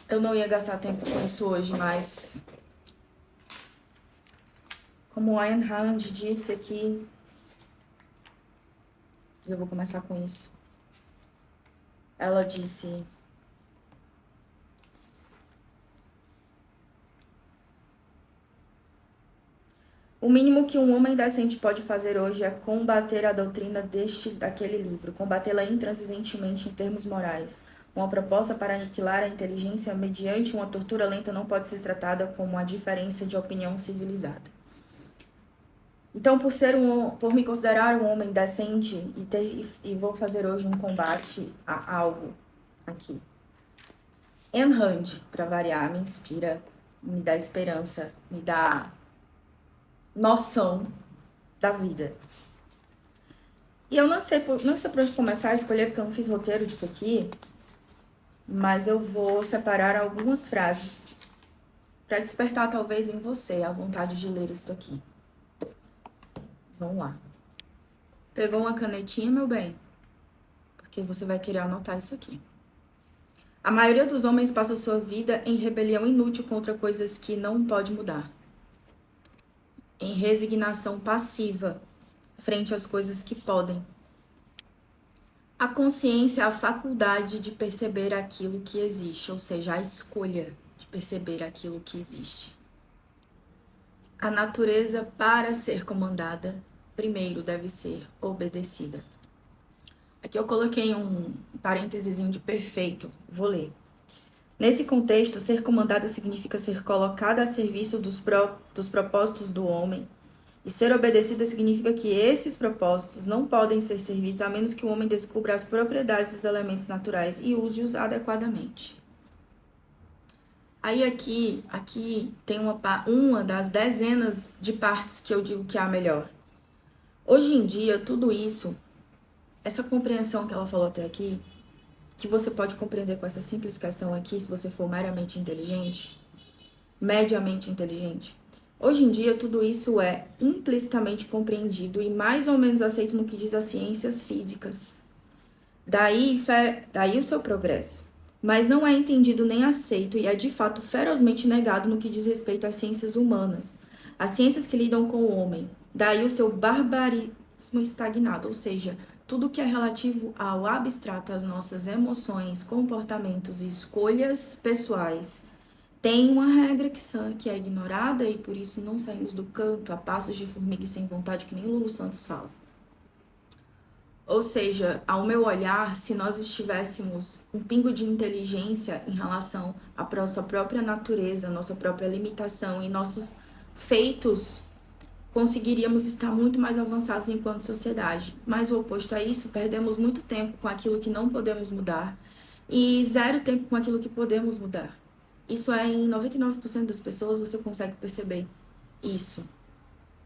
Eu não ia gastar tempo com isso hoje, mas como a Ayn Rand disse aqui, eu vou começar com isso. Ela disse: o mínimo que um homem decente pode fazer hoje é combater a doutrina daquele livro, combatê-la intransigentemente em termos morais. Uma proposta para aniquilar a inteligência mediante uma tortura lenta não pode ser tratada como uma diferença de opinião civilizada. Então, por me considerar um homem decente e vou fazer hoje um combate a algo aqui. Ayn Rand, para variar, me inspira, me dá esperança, me dá noção da vida. E eu não sei por onde começar a escolher, porque eu não fiz roteiro disso aqui, mas eu vou separar algumas frases para despertar talvez em você a vontade de ler isso aqui. Vamos lá. Pegou uma canetinha, meu bem? Porque você vai querer anotar isso aqui. A maioria dos homens passa sua vida em rebelião inútil contra coisas que não pode mudar. Em resignação passiva frente às coisas que podem. A consciência é a faculdade de perceber aquilo que existe, ou seja, a escolha de perceber aquilo que existe. A natureza, para ser comandada, primeiro deve ser obedecida. Aqui eu coloquei um parênteses de perfeito, vou ler. Nesse contexto, ser comandada significa ser colocada a serviço dos propósitos do homem, e ser obedecida significa que esses propósitos não podem ser servidos a menos que o homem descubra as propriedades dos elementos naturais e use-os adequadamente. Aí aqui tem uma das dezenas de partes que eu digo que é a melhor. Hoje em dia, tudo isso, essa compreensão que ela falou até aqui, que você pode compreender com essa simples questão aqui, se você for meramente inteligente, mediamente inteligente. Hoje em dia, tudo isso é implicitamente compreendido e mais ou menos aceito no que diz as ciências físicas. Daí o seu progresso. Mas não é entendido nem aceito e é de fato ferozmente negado no que diz respeito às ciências humanas, as ciências que lidam com o homem. Daí o seu barbarismo estagnado, ou seja, tudo que é relativo ao abstrato, às nossas emoções, comportamentos e escolhas pessoais, tem uma regra que é ignorada e por isso não saímos do canto a passos de formiga e sem vontade, que nem Lulu Santos fala. Ou seja, ao meu olhar, se nós estivéssemos um pingo de inteligência em relação à nossa própria natureza, nossa própria limitação e nossos feitos, conseguiríamos estar muito mais avançados enquanto sociedade. Mas o oposto a isso, perdemos muito tempo com aquilo que não podemos mudar e zero tempo com aquilo que podemos mudar. Isso é em 99% das pessoas, você consegue perceber isso.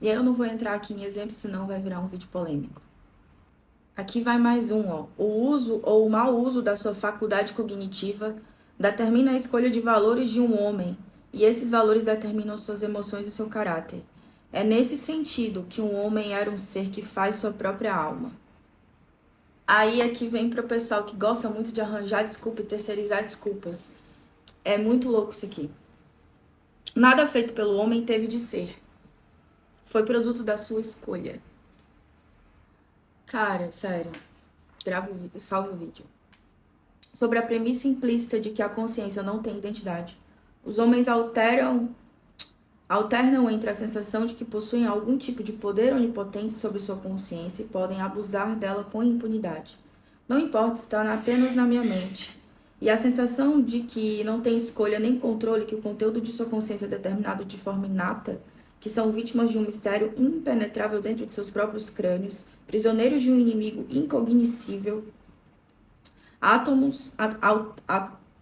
E aí eu não vou entrar aqui em exemplos, senão vai virar um vídeo polêmico. Aqui vai mais um, ó. O uso ou o mau uso da sua faculdade cognitiva determina a escolha de valores de um homem, e esses valores determinam suas emoções e seu caráter. É nesse sentido que um homem era um ser que faz sua própria alma. Aí aqui vem pro pessoal que gosta muito de arranjar desculpa e terceirizar desculpas. É muito louco isso aqui. Nada feito pelo homem teve de ser. Foi produto da sua escolha. Cara, sério. Grava o vídeo, salva o vídeo. Sobre a premissa implícita de que a consciência não tem identidade, os homens alternam entre a sensação de que possuem algum tipo de poder onipotente sobre sua consciência e podem abusar dela com impunidade. Não importa, está apenas na minha mente. E a sensação de que não tem escolha nem controle, que o conteúdo de sua consciência é determinado de forma inata, que são vítimas de um mistério impenetrável dentro de seus próprios crânios, prisioneiros de um inimigo incognoscível,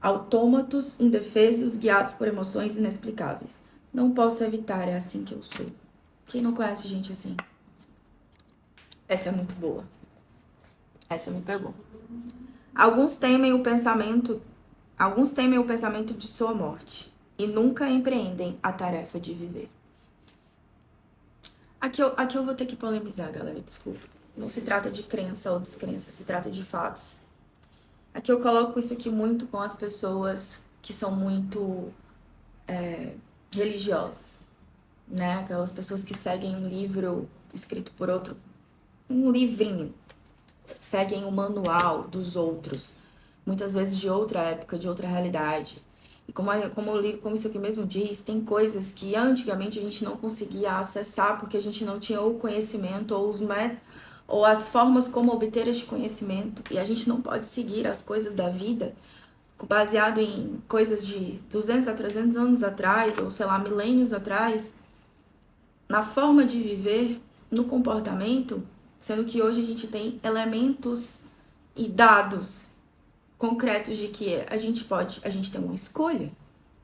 autômatos indefesos, guiados por emoções inexplicáveis. Não posso evitar, é assim que eu sou. Quem não conhece gente assim? Essa é muito boa. Essa me pegou. Alguns temem o pensamento de sua morte e nunca empreendem a tarefa de viver. Aqui eu vou ter que polemizar, galera, desculpa. Não se trata de crença ou descrença, se trata de fatos. Aqui eu coloco isso aqui muito com as pessoas que são muito religiosas, né? Aquelas pessoas que seguem um livro escrito por outro, um livrinho, seguem o manual dos outros, muitas vezes de outra época, de outra realidade. E como isso aqui mesmo diz, tem coisas que antigamente a gente não conseguia acessar porque a gente não tinha o conhecimento ou as formas como obter este conhecimento. E a gente não pode seguir as coisas da vida baseado em coisas de 200 a 300 anos atrás, ou sei lá, milênios atrás, na forma de viver, no comportamento, sendo que hoje a gente tem elementos e dados concretos de que a gente tem uma escolha.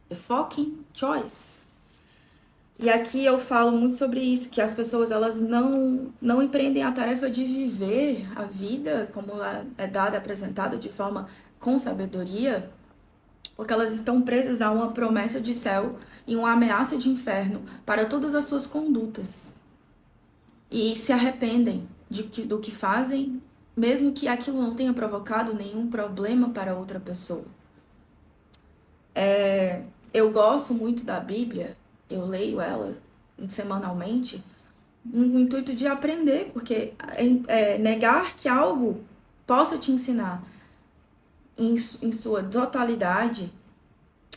The fucking choice. E aqui eu falo muito sobre isso, que as pessoas elas não empreendem a tarefa de viver a vida como ela é dada, apresentada de forma com sabedoria, porque elas estão presas a uma promessa de céu e uma ameaça de inferno para todas as suas condutas. E se arrependem do que fazem, mesmo que aquilo não tenha provocado nenhum problema para outra pessoa. Eu gosto muito da Bíblia, eu leio ela semanalmente, no intuito de aprender, porque negar que algo possa te ensinar em sua totalidade,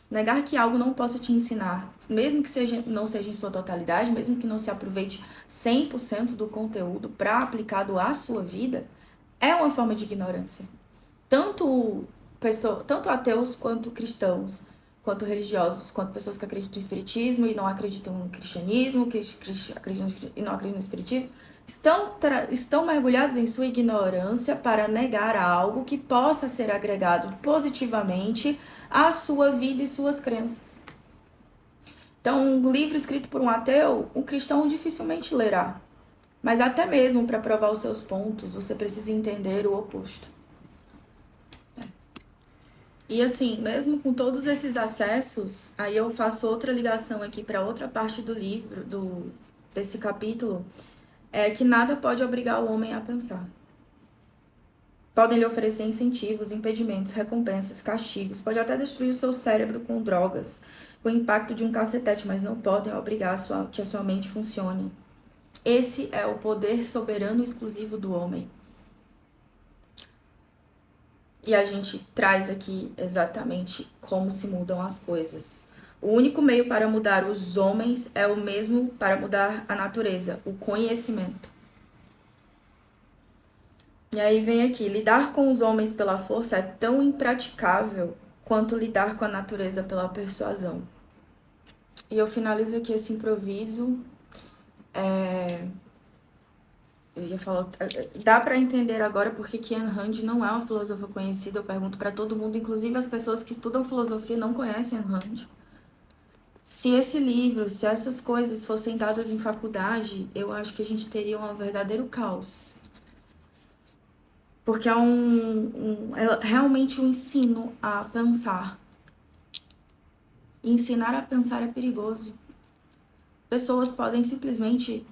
negar que algo não possa te ensinar, mesmo que não seja em sua totalidade, mesmo que não se aproveite 100% do conteúdo para aplicado à sua vida, é uma forma de ignorância. Tanto ateus quanto cristãos, quanto religiosos, quanto pessoas que acreditam no espiritismo e não acreditam no cristianismo, que acreditam e não acreditam no espiritismo, estão mergulhados em sua ignorância para negar algo que possa ser agregado positivamente à sua vida e suas crenças. Então, um livro escrito por um ateu, um cristão dificilmente lerá. Mas até mesmo para provar os seus pontos, você precisa entender o oposto. E assim, mesmo com todos esses acessos, aí eu faço outra ligação aqui para outra parte do livro, desse capítulo, é que nada pode obrigar o homem a pensar. Podem lhe oferecer incentivos, impedimentos, recompensas, castigos, pode até destruir o seu cérebro com drogas, com o impacto de um cacetete, mas não podem obrigar que a sua mente funcione. Esse é o poder soberano exclusivo do homem. E a gente traz aqui exatamente como se mudam as coisas. O único meio para mudar os homens é o mesmo para mudar a natureza, o conhecimento. E aí vem aqui, lidar com os homens pela força é tão impraticável quanto lidar com a natureza pela persuasão. E eu finalizo aqui esse improviso. Eu ia falar, dá para entender agora porque que Ayn Rand não é uma filósofa conhecida. Eu pergunto para todo mundo, inclusive as pessoas que estudam filosofia não conhecem Ayn Rand. Se esse livro, se essas coisas fossem dadas em faculdade, eu acho que a gente teria um verdadeiro caos. Porque é realmente um ensino a pensar. E ensinar a pensar é perigoso. Pessoas podem simplesmente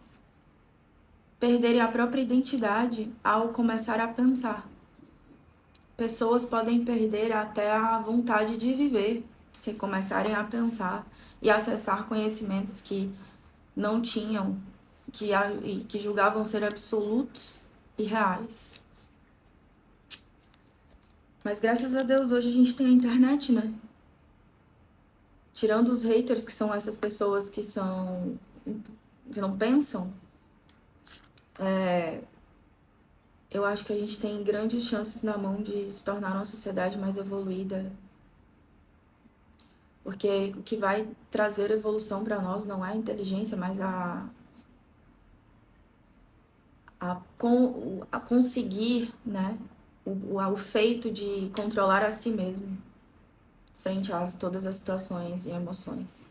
perderem a própria identidade ao começar a pensar. Pessoas podem perder até a vontade de viver se começarem a pensar e acessar conhecimentos que não tinham, que julgavam ser absolutos e reais. Mas graças a Deus hoje a gente tem a internet, né? Tirando os haters, que são essas pessoas que não pensam, eu acho que a gente tem grandes chances na mão de se tornar uma sociedade mais evoluída. Porque o que vai trazer evolução para nós não é a inteligência, mas a conseguir, né, o feito de controlar a si mesmo frente a todas as situações e emoções.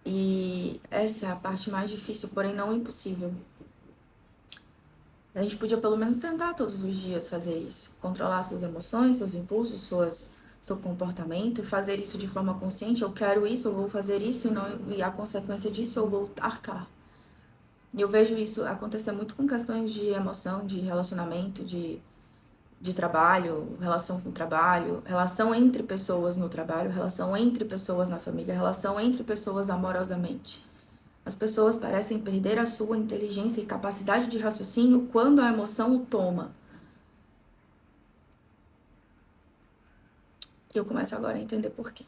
E essa é a parte mais difícil, porém não impossível. A gente podia pelo menos tentar todos os dias fazer isso. Controlar suas emoções, seus impulsos, seu comportamento, fazer isso de forma consciente. Eu quero isso, eu vou fazer isso, e a consequência disso eu vou arcar. E eu vejo isso acontecer muito com questões de emoção, de relacionamento, de de trabalho, relação com o trabalho, relação entre pessoas no trabalho, relação entre pessoas na família, relação entre pessoas amorosamente. As pessoas parecem perder a sua inteligência e capacidade de raciocínio quando a emoção o toma. Eu começo agora a entender por quê.